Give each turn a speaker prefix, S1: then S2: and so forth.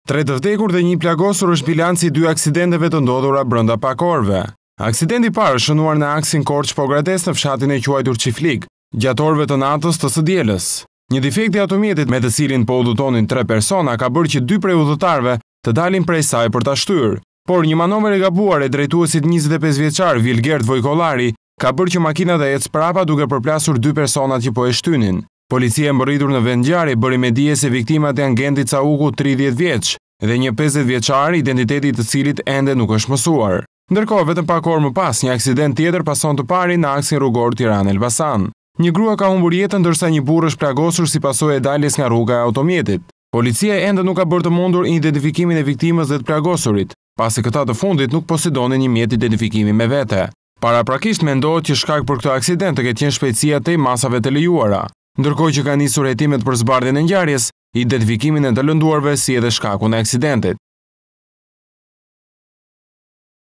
S1: 3 të vdekur dhe 1 plagosur është bilanci i 2 aksidenteve të ndodhura brenda pak orëve. Aksidenti i parë shënuar në aksin Korç-Pogrades në fshatin e quajtur Çiflik, gjatë orëve të natës të së dielës. Një defekt i automjetit me të cilin po udhëtonin 3 persona ka bërë që 2 prej udhëtarëve të dalin prej saj për ta shtyrë, por një manovër e gabuar e drejtuesit 25 vjeçar Vilgert Vojkollari ka bërë që makina të ecë prapa duke përplasur 2 personat që po e shtynin. Policia e mbërritur në vend ngjarje bëri me dije se viktimat janë Gendi Cauku, 30 vjeç, dhe një 50 vjeçar, identiteti i të cilit ende nuk është mësuar. Ndërkohë, vetëm pak orë më pas, një aksident tjetër pason të pari në aksin rrugor Tiranë-Elbasan. Një grua ka humbur jetën ndërsa një burrë është plagosur si pasojë e daljes nga rruga e automjetit. Policia ende nuk ka bërë të mundur identifikimin e viktimës dhe të plagosurit, pasi këta të fundit nuk posedonin një mjet identifikimi me vete. Paraprakisht mendohet që shkak për këtë aksident të ketë qenë shpejtësia tej masave të lejuara. Ndërkohë që ka nisur hetimet për zbardhjen e ngjarjes, identifikimin e të lënduarve si edhe shkakun e aksidentit.